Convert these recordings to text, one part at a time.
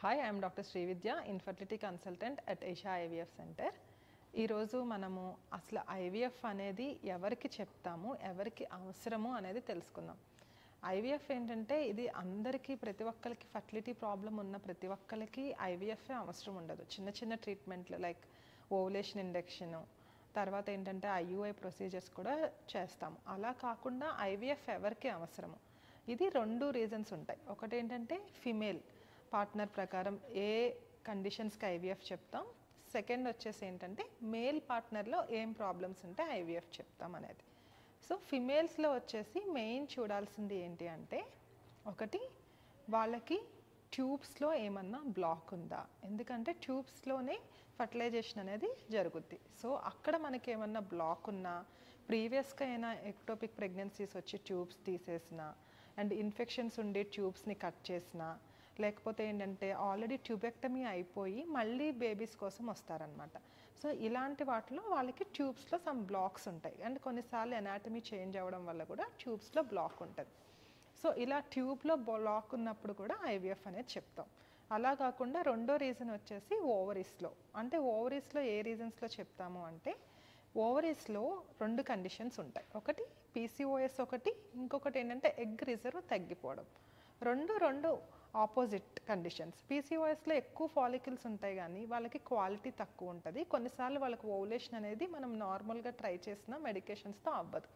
Hi, I'm doctor Srividya, infertility consultant at Asia IVF centre. ఈరోజు మనము అసలు ఐవీఎఫ్ అనేది ఎవరికి చెప్తాము, ఎవరికి అవసరము అనేది తెలుసుకుందాం. ఐవీఎఫ్ ఏంటంటే ఇది అందరికీ, ప్రతి ఒక్కరికి ఫర్టిలిటీ ప్రాబ్లం ఉన్న ప్రతి ఒక్కరికి ఐవీఎఫ్ అవసరం ఉండదు. చిన్న చిన్న ట్రీట్మెంట్లు లైక్ ఓవులేషన్ ఇండక్షన్, తర్వాత ఏంటంటే ఐయుఐ ప్రొసీజర్స్ కూడా చేస్తాము. అలా కాకుండా ఐవీఎఫ్ ఎవరికి అవసరము, ఇది రెండు రీజన్స్ ఉంటాయి. ఒకటి ఏంటంటే ఫిమేల్ పార్ట్నర్ ప్రకారం ఏ కండిషన్స్కి ఐవీఎఫ్ చెప్తాం. సెకండ్ వచ్చేసి ఏంటంటే మేల్ పార్ట్నర్లో ఏం ప్రాబ్లమ్స్ ఉంటే ఐవీఎఫ్ చెప్తాం అనేది. సో ఫిమేల్స్లో వచ్చేసి మెయిన్ చూడాల్సింది ఏంటి అంటే, ఒకటి వాళ్ళకి ట్యూబ్స్లో ఏమన్నా బ్లాక్ ఉందా, ఎందుకంటే ట్యూబ్స్లోనే ఫర్టిలైజేషన్ అనేది జరుగుద్ది. సో అక్కడ మనకి ఏమన్నా బ్లాక్ ఉన్నా, ప్రీవియస్గా అయినా ఎక్టోపిక్ ప్రెగ్నెన్సీస్ వచ్చి ట్యూబ్స్ తీసేసిన, అండ్ ఇన్ఫెక్షన్స్ ఉండి ట్యూబ్స్ని కట్ చేసిన, లేకపోతే ఏంటంటే ఆల్రెడీ ట్యూబెక్టమీ అయిపోయి మళ్ళీ బేబీస్ కోసం వస్తారనమాట. సో ఇలాంటి వాటిలో వాళ్ళకి ట్యూబ్స్లో సమ్ బ్లాక్స్ ఉంటాయి, అండ్ కొన్నిసార్లు ఎనాటమీ చేంజ్ అవ్వడం వల్ల కూడా ట్యూబ్స్లో బ్లాక్ ఉంటుంది. సో ఇలా ట్యూబ్లో బ్లాక్ ఉన్నప్పుడు కూడా ఐవీఎఫ్ అనేది చెప్తాం. అలా కాకుండా రెండో రీజన్ వచ్చేసి ఓవరీస్లో. అంటే ఓవరీస్లో ఏ రీజన్స్లో చెప్తాము అంటే, ఓవరీస్లో రెండు కండిషన్స్ ఉంటాయి. ఒకటి పీసీఓఎస్, ఒకటి ఇంకొకటి ఏంటంటే ఎగ్ రిజర్వ్ తగ్గిపోవడం. రెండు ఆపోజిట్ కండిషన్స్. పీసీఓఎస్లో ఎక్కువ ఫాలికల్స్ ఉంటాయి కానీ వాళ్ళకి క్వాలిటీ తక్కువ ఉంటుంది. కొన్నిసార్లు వాళ్ళకి ఓవులేషన్ అనేది మనం నార్మల్గా ట్రై చేసిన మెడికేషన్స్తో అవ్వదు.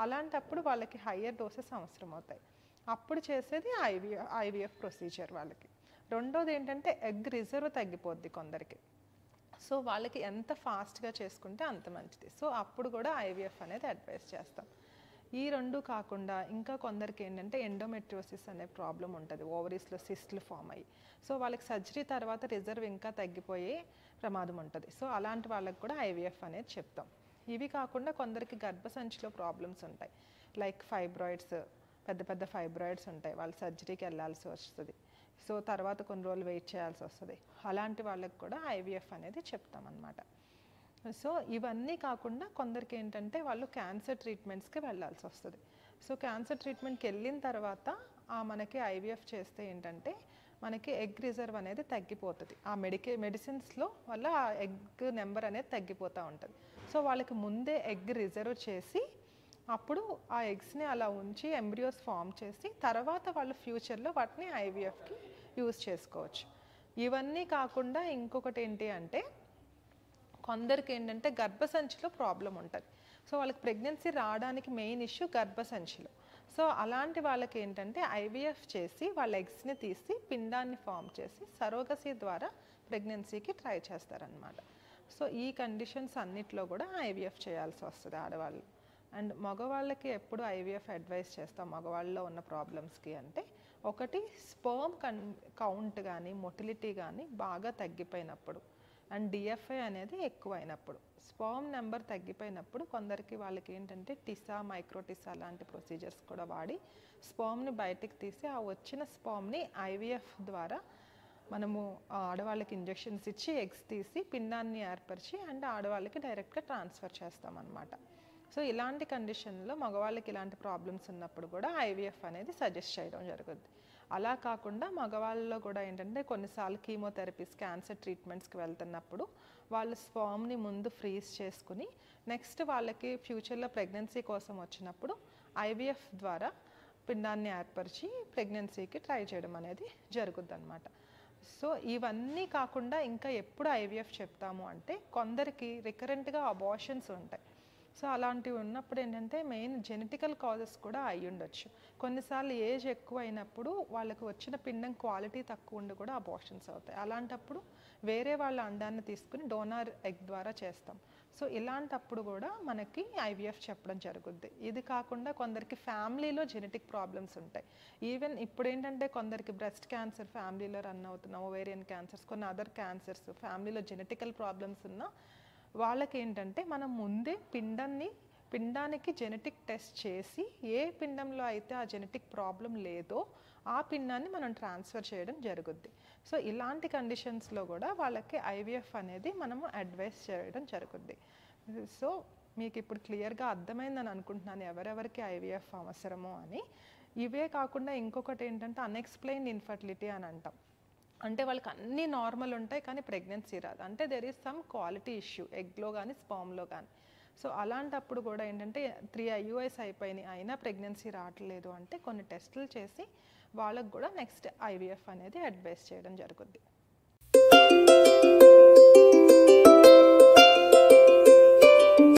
అలాంటప్పుడు వాళ్ళకి హయ్యర్ డోసెస్ అవసరం అవుతాయి. అప్పుడు చేసేది ఐవీఎఫ్ ప్రొసీజర్ వాళ్ళకి. రెండోది ఏంటంటే ఎగ్ రిజర్వ్ తగ్గిపోద్ది కొందరికి. సో వాళ్ళకి ఎంత ఫాస్ట్గా చేసుకుంటే అంత మంచిది. సో అప్పుడు కూడా ఐవీఎఫ్ అనేది అడ్వైస్ చేస్తాం. ఈ రెండు కాకుండా ఇంకా కొందరికి ఏంటంటే ఎండోమెట్రియోసిస్ అనే ప్రాబ్లం ఉంటుంది, ఓవరీస్లో సిస్ట్లు ఫామ్ అయ్యి. సో వాళ్ళకి సర్జరీ తర్వాత రిజర్వ్ ఇంకా తగ్గిపోయే ప్రమాదం ఉంటుంది. సో అలాంటి వాళ్ళకి కూడా ఐవీఎఫ్ అనేది చెప్తాం. ఇవి కాకుండా కొందరికి గర్భసంచిలో ప్రాబ్లమ్స్ ఉంటాయి, లైక్ ఫైబ్రాయిడ్స్, పెద్ద పెద్ద ఫైబ్రాయిడ్స్ ఉంటాయి, వాళ్ళు సర్జరీకి వెళ్ళాల్సి వస్తుంది. సో తర్వాత కొన్ని రోజులు వెయిట్ చేయాల్సి వస్తుంది. అలాంటి వాళ్ళకి కూడా ఐవీఎఫ్ అనేది చెప్తాం అన్నమాట. సో ఇవన్నీ కాకుండా కొందరికి ఏంటంటే వాళ్ళు క్యాన్సర్ ట్రీట్మెంట్స్కి వెళ్ళాల్సి వస్తుంది. సో క్యాన్సర్ ట్రీట్మెంట్కి వెళ్ళిన తర్వాత మనకి ఐవీఎఫ్ చేస్తే ఏంటంటే మనకి ఎగ్ రిజర్వ్ అనేది తగ్గిపోతుంది. ఆ మెడిసిన్స్లో వల్ల ఆ ఎగ్ నెంబర్ అనేది తగ్గిపోతూ ఉంటుంది. సో వాళ్ళకి ముందే ఎగ్ రిజర్వ్ చేసి అప్పుడు ఆ ఎగ్స్ని అలా ఉంచి ఎంబ్రియోస్ ఫామ్ చేసి తర్వాత వాళ్ళు ఫ్యూచర్లో వాటిని ఐవీఎఫ్కి యూజ్ చేసుకోవచ్చు. ఇవన్నీ కాకుండా ఇంకొకటి ఏంటి అంటే, కొందరికి ఏంటంటే గర్భసంచిలో ప్రాబ్లం ఉంటుంది. సో వాళ్ళకి ప్రెగ్నెన్సీ రావడానికి మెయిన్ ఇష్యూ గర్భసంచిలో. సో అలాంటి వాళ్ళకి ఏంటంటే ఐవీఎఫ్ చేసి వాళ్ళ ఎగ్స్ని తీసి పిండాన్ని ఫామ్ చేసి సరోగసీ ద్వారా ప్రెగ్నెన్సీకి ట్రై చేస్తారనమాట. సో ఈ కండిషన్స్ అన్నిట్లో కూడా ఐవీఎఫ్ చేయాల్సి వస్తుంది ఆడవాళ్ళు. అండ్ మగవాళ్ళకి ఎప్పుడు ఐవీఎఫ్ అడ్వైస్ చేస్తాం మగవాళ్ళలో ఉన్న ప్రాబ్లమ్స్కి అంటే, ఒకటి స్పర్మ్ కౌంట్ కానీ మొటిలిటీ కానీ బాగా తగ్గిపోయినప్పుడు, అండ్ డిఎఫ్ఐ అనేది ఎక్కువైనప్పుడు. స్పర్మ్ నెంబర్ తగ్గిపోయినప్పుడు కొందరికి వాళ్ళకి ఏంటంటే టిసా, మైక్రోటిసా లాంటి ప్రొసీజర్స్ కూడా వాడి స్పర్మ్ని బయటికి తీసి ఆ వచ్చిన స్పర్మ్ని ఐవీఎఫ్ ద్వారా మనము ఆడవాళ్ళకి ఇంజెక్షన్స్ ఇచ్చి ఎగ్స్ తీసి పిండాన్ని ఏర్పరిచి అండ్ ఆడవాళ్ళకి డైరెక్ట్గా ట్రాన్స్ఫర్ చేస్తామన్నమాట. సో ఇలాంటి కండిషన్లో మగవాళ్ళకి ఇలాంటి ప్రాబ్లమ్స్ ఉన్నప్పుడు కూడా ఐవీఎఫ్ అనేది సజెస్ట్ చేయడం జరుగుద్ది. అలా కాకుండా మగవాళ్ళలో కూడా ఏంటంటే కొన్నిసార్లు కీమోథెరపీస్, క్యాన్సర్ ట్రీట్మెంట్స్కి వెళ్తున్నప్పుడు వాళ్ళు స్పర్మ్ని ముందు ఫ్రీజ్ చేసుకుని నెక్స్ట్ వాళ్ళకి ఫ్యూచర్లో ప్రెగ్నెన్సీ కోసం వచ్చినప్పుడు ఐవీఎఫ్ ద్వారా పిండాన్ని ఏర్పరిచి ప్రెగ్నెన్సీకి ట్రై చేయడం అనేది జరుగుద్ది అనమాట. సో ఇవన్నీ కాకుండా ఇంకా ఎప్పుడు ఐవీఎఫ్ చెప్తాము అంటే, కొందరికి రికరెంట్గా అబార్షన్స్ ఉంటాయి. సో అలాంటివి ఉన్నప్పుడు ఏంటంటే మెయిన్ జెనెటికల్ కాజెస్ కూడా అయి ఉండొచ్చు. కొన్నిసార్లు ఏజ్ ఎక్కువ అయినప్పుడు వాళ్ళకి వచ్చిన పిండం క్వాలిటీ తక్కువ ఉండి కూడా అబార్షన్స్ అవుతాయి. అలాంటప్పుడు వేరే వాళ్ళ అండాన్ని తీసుకుని డోనార్ ఎగ్ ద్వారా చేస్తాం. సో ఇలాంటప్పుడు కూడా మనకి ఐవీఎఫ్ చెప్పడం జరుగుద్ది. ఇది కాకుండా కొందరికి ఫ్యామిలీలో జెనెటిక్ ప్రాబ్లమ్స్ ఉంటాయి. ఈవెన్ ఇప్పుడు ఏంటంటే కొందరికి బ్రెస్ట్ క్యాన్సర్ ఫ్యామిలీలో రన్ అవుతున్న, ఓవేరియన్ క్యాన్సర్స్, కొన్ని అదర్ క్యాన్సర్స్ ఫ్యామిలీలో జెనెటికల్ ప్రాబ్లమ్స్ ఉన్న వాళ్ళకి ఏంటంటే మనం ముందే పిండానికి జెనెటిక్ టెస్ట్ చేసి ఏ పిండంలో అయితే ఆ జెనెటిక్ ప్రాబ్లం లేదో ఆ పిండాన్ని మనం ట్రాన్స్ఫర్ చేయడం జరుగుద్ది. సో ఇలాంటి కండిషన్స్లో కూడా వాళ్ళకి ఐవీఎఫ్ అనేది మనము అడ్వైస్ చేయడం జరుగుద్ది. సో మీకు ఇప్పుడు క్లియర్గా అర్థమైందని అనుకుంటున్నాను ఎవరెవరికి ఐవీఎఫ్ అవసరమో అని. ఇవే కాకుండా ఇంకొకటి ఏంటంటే అన్ఎక్స్ప్లెయిన్డ్ ఇన్ఫర్టిలిటీ అని అంటాం. అంటే వాళ్ళకి అన్నీ నార్మల్ ఉంటాయి కానీ ప్రెగ్నెన్సీ రాదు, అంటే there is some quality issue ఎగ్లో కానీ స్పర్మ్లో కానీ. సో అలాంటప్పుడు కూడా ఏంటంటే 3 IUIs అయిపోయినాయి అయినా ప్రెగ్నెన్సీ రావట్లేదు అంటే కొన్ని టెస్టులు చేసి వాళ్ళకు కూడా నెక్స్ట్ IVF అనేది అడ్వైస్ చేయడం జరుగుద్ది.